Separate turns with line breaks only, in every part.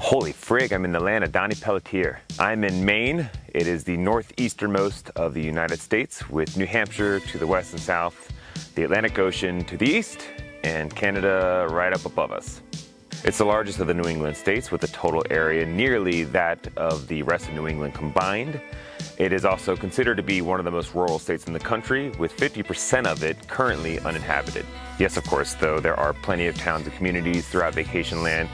Holy frig, I'm in the land of Donnie Pelletier. I'm in Maine. It is the northeasternmost of the United States, with New Hampshire to the west and south, the Atlantic Ocean to the east, and Canada right up above us. It's the largest of the New England states, with a total area nearly that of the rest of New England combined. It is also considered to be one of the most rural states in the country, with 50% of it currently uninhabited. Yes, of course, though, there are plenty of towns and communities throughout vacation land,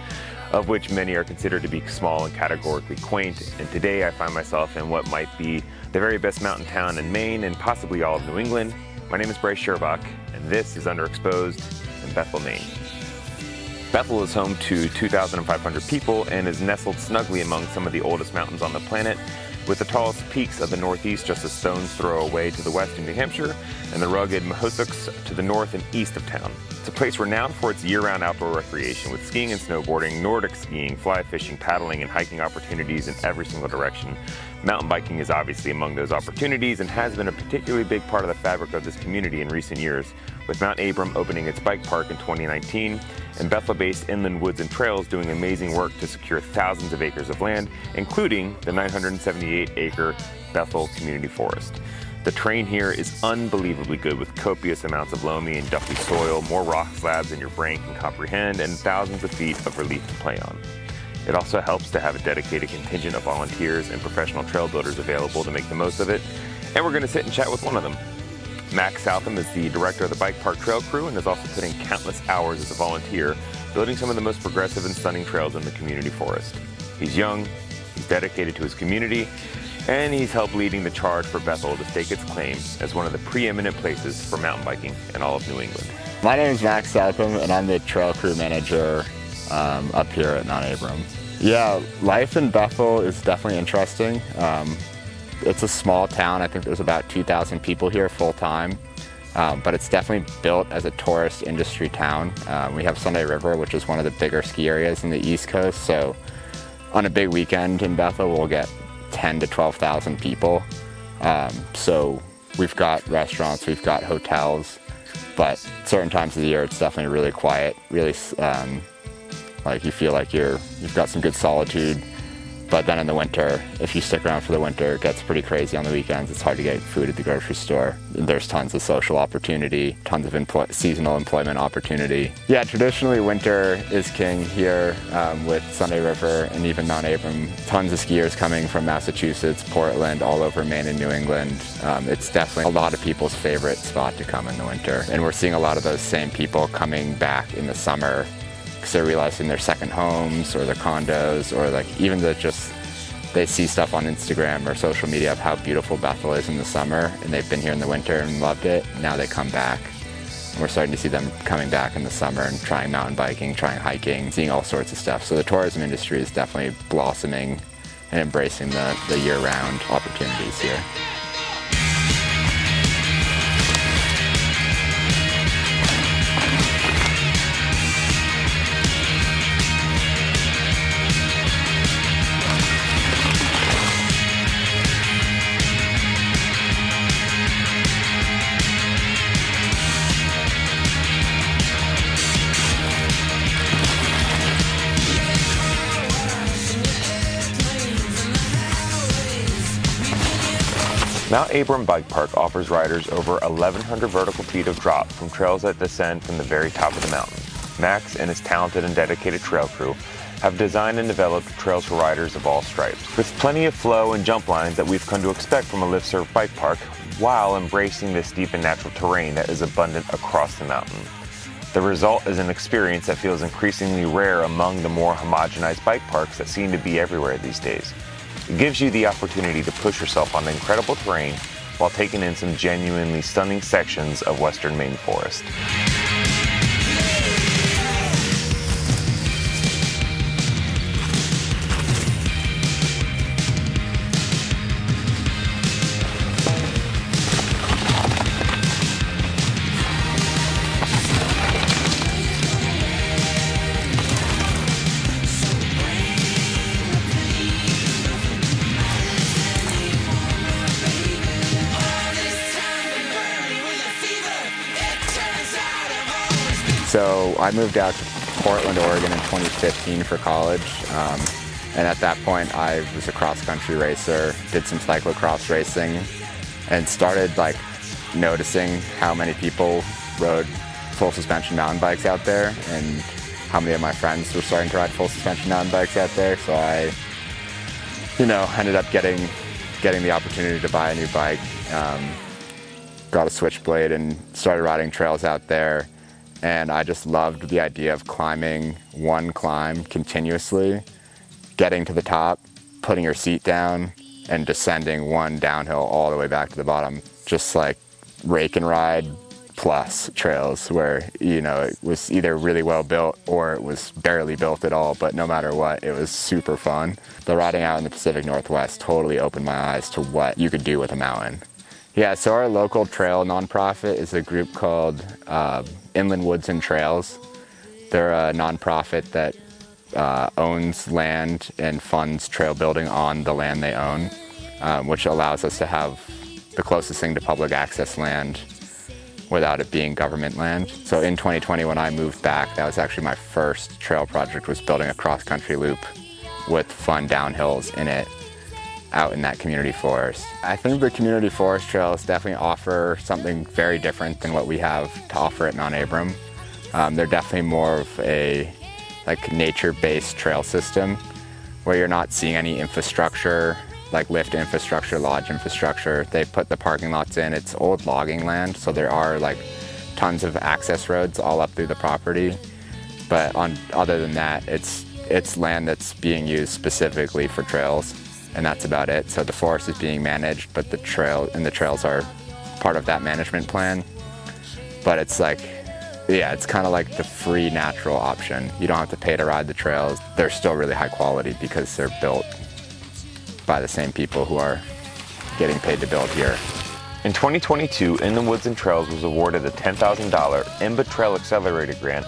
of which many are considered to be small and categorically quaint. And today I find myself in what might be the very best mountain town in Maine and possibly all of New England. My name is Brice Shirbach, and this is Underexposed in Bethel, Maine. Bethel is home to 2,500 people and is nestled snugly among some of the oldest mountains on the planet, with the tallest peaks of the Northeast just a stone's throw away to the west in New Hampshire, and the rugged Mahoosucs to the north and east of town. It's a place renowned for its year-round outdoor recreation, with skiing and snowboarding, Nordic skiing, fly fishing, paddling, and hiking opportunities in every single direction. Mountain biking is obviously among those opportunities and has been a particularly big part of the fabric of this community in recent years, with Mount Abram opening its bike park in 2019, and Bethel-based Inland Woods and Trails doing amazing work to secure thousands of acres of land, including the 978-acre Bethel Community Forest. The terrain here is unbelievably good, with copious amounts of loamy and dumpy soil, more rock slabs than your brain can comprehend, and thousands of feet of relief to play on. It also helps to have a dedicated contingent of volunteers and professional trail builders available to make the most of it, and we're going to sit and chat with one of them. Max Southam is the director of the Bike Park Trail Crew and has also put in countless hours as a volunteer, building some of the most progressive and stunning trails in the community forest. He's young, he's dedicated to his community, and he's helped leading the charge for Bethel to stake its claim as one of the preeminent places for mountain biking in all of New England.
My name is Max Southam, and I'm the trail crew manager up here at Mount Abram. Yeah, life in Bethel is definitely interesting. It's a small town. I think there's about 2,000 people here full-time, but it's definitely built as a tourist industry town. We have Sunday River, which is one of the bigger ski areas in the East Coast, so on a big weekend in Bethel, we'll get 10 to 12,000 people. So we've got restaurants, we've got hotels, but certain times of the year it's definitely really quiet, really like you feel like you've got some good solitude. But then in the winter, if you stick around for the winter, it gets pretty crazy on the weekends. It's hard to get food at the grocery store. There's tons of social opportunity, tons of seasonal employment opportunity. Yeah, traditionally winter is king here with Sunday River and even Mount Abram. Tons of skiers coming from Massachusetts, Portland, all over Maine and New England. It's definitely a lot of people's favorite spot to come in the winter. And we're seeing a lot of those same people coming back in the summer, because they're realizing their second homes or their condos, or like even they see stuff on Instagram or social media of how beautiful Bethel is in the summer, and they've been here in the winter and loved it. Now they come back, and we're starting to see them coming back in the summer and trying mountain biking, trying hiking, seeing all sorts of stuff. So the tourism industry is definitely blossoming and embracing the year-round opportunities here.
Mount Abram Bike Park offers riders over 1,100 vertical feet of drop from trails that descend from the very top of the mountain. Max and his talented and dedicated trail crew have designed and developed trails for riders of all stripes, with plenty of flow and jump lines that we've come to expect from a lift-served bike park, while embracing the steep and natural terrain that is abundant across the mountain. The result is an experience that feels increasingly rare among the more homogenized bike parks that seem to be everywhere these days. It gives you the opportunity to push yourself on the incredible terrain while taking in some genuinely stunning sections of western Maine forest.
So I moved out to Portland, Oregon in 2015 for college. And at that point, I was a cross-country racer, did some cyclocross racing, and started like noticing how many people rode full suspension mountain bikes out there, and how many of my friends were starting to ride full suspension mountain bikes out there. So I, ended up getting the opportunity to buy a new bike, got a Switchblade and started riding trails out there. And I just loved the idea of climbing one climb continuously, getting to the top, putting your seat down, and descending one downhill all the way back to the bottom. Just like rake and ride plus trails where, it was either really well built or it was barely built at all, but no matter what, it was super fun. The riding out in the Pacific Northwest totally opened my eyes to what you could do with a mountain. Yeah, so our local trail nonprofit is a group called Inland Woods and Trails. They're a nonprofit that owns land and funds trail building on the land they own, which allows us to have the closest thing to public access land without it being government land. So in 2020, when I moved back, that was actually my first trail project, was building a cross-country loop with fun downhills in it out in that community forest. I think the community forest trails definitely offer something very different than what we have to offer at Mount Abram. They're definitely more of a nature-based trail system where you're not seeing any infrastructure, like lift infrastructure, lodge infrastructure. They put the parking lots in. It's old logging land, so there are tons of access roads all up through the property. But other than that, it's land that's being used specifically for trails, and that's about it. So the forest is being managed, but the trails are part of that management plan. But it's it's kind of like the free natural option. You don't have to pay to ride the trails. They're still really high quality because they're built by the same people who are getting paid to build here.
In 2022, Inland Woods and Trails was awarded a $10,000 IMBA Trail Accelerator grant,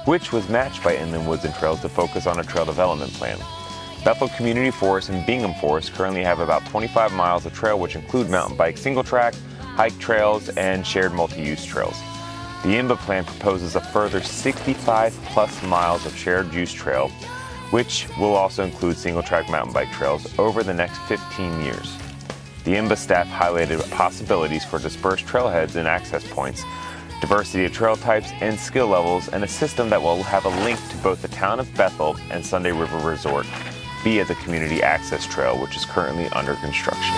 which was matched by Inland Woods and Trails to focus on a trail development plan. Bethel Community Forest and Bingham Forest currently have about 25 miles of trail, which include mountain bike single track, hike trails, and shared multi-use trails. The IMBA plan proposes a further 65 plus miles of shared use trail, which will also include single-track mountain bike trails over the next 15 years. The IMBA staff highlighted possibilities for dispersed trailheads and access points, diversity of trail types and skill levels, and a system that will have a link to both the town of Bethel and Sunday River Resort via the community access trail, which is currently under construction.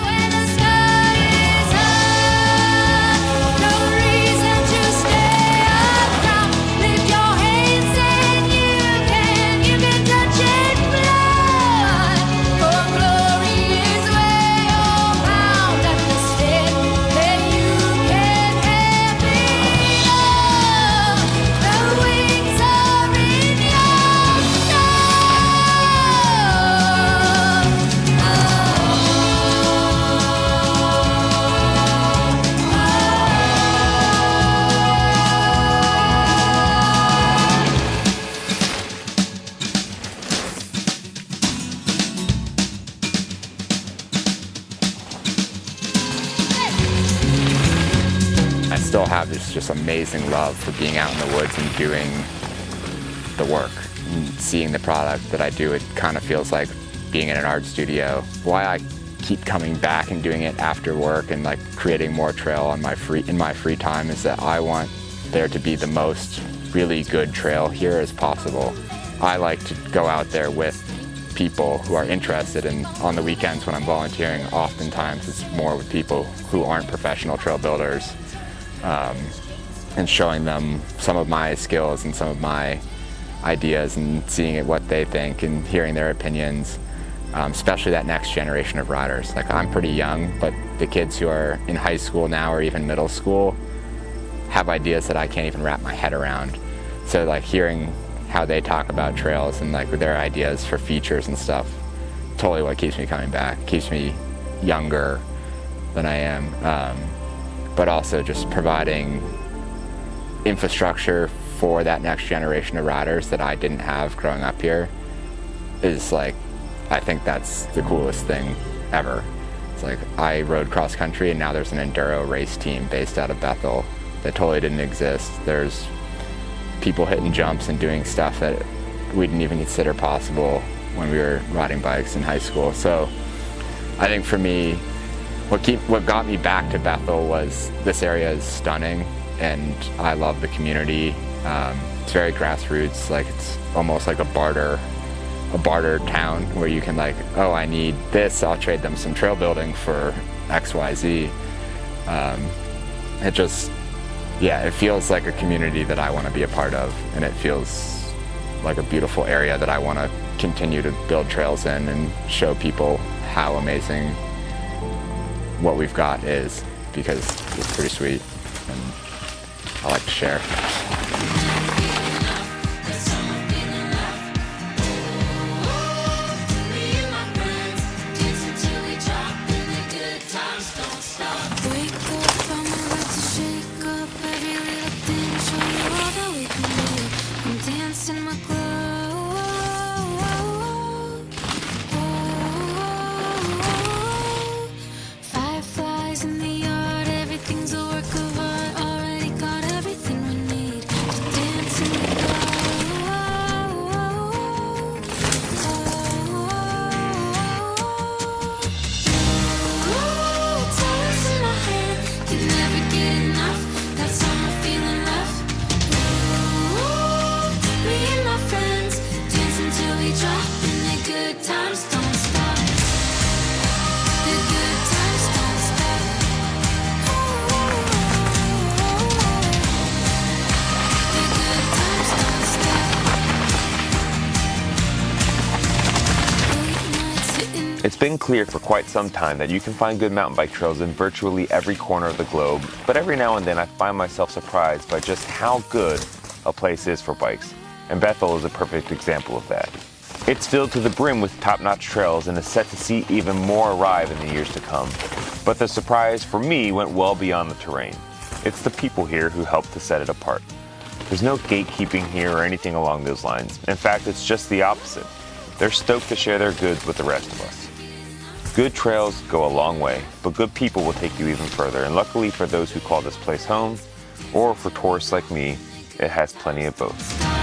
I still have this just amazing love for being out in the woods and doing the work and seeing the product that I do. It kind of feels like being in an art studio. Why I keep coming back and doing it after work and creating more trail in my free time is that I want there to be the most really good trail here as possible. I like to go out there with people who are interested, and on the weekends when I'm volunteering, oftentimes it's more with people who aren't professional trail builders, and showing them some of my skills and some of my ideas and seeing what they think and hearing their opinions, especially that next generation of riders. I'm pretty young, but the kids who are in high school now or even middle school have ideas that I can't even wrap my head around. So hearing how they talk about trails and their ideas for features and stuff, totally what keeps me coming back, keeps me younger than I am. But also just providing infrastructure for that next generation of riders that I didn't have growing up here is I think that's the coolest thing ever. It's I rode cross country and now there's an enduro race team based out of Bethel that totally didn't exist. There's people hitting jumps and doing stuff that we didn't even consider possible when we were riding bikes in high school. So I think for me, what got me back to Bethel was this area is stunning, and I love the community. It's very grassroots, like it's almost like a barter town where you can like, oh, I need this, I'll trade them some trail building for XYZ. It just, yeah, it feels like a community that I want to be a part of, and it feels like a beautiful area that I want to continue to build trails in and show people how amazing what we've got is, because it's pretty sweet and I like to share.
It's been clear for quite some time that you can find good mountain bike trails in virtually every corner of the globe, but every now and then I find myself surprised by just how good a place is for bikes, and Bethel is a perfect example of that. It's filled to the brim with top-notch trails and is set to see even more arrive in the years to come. But the surprise for me went well beyond the terrain. It's the people here who helped to set it apart. There's no gatekeeping here or anything along those lines. In fact, it's just the opposite. They're stoked to share their goods with the rest of us. Good trails go a long way, but good people will take you even further, and luckily for those who call this place home, or for tourists like me, it has plenty of both.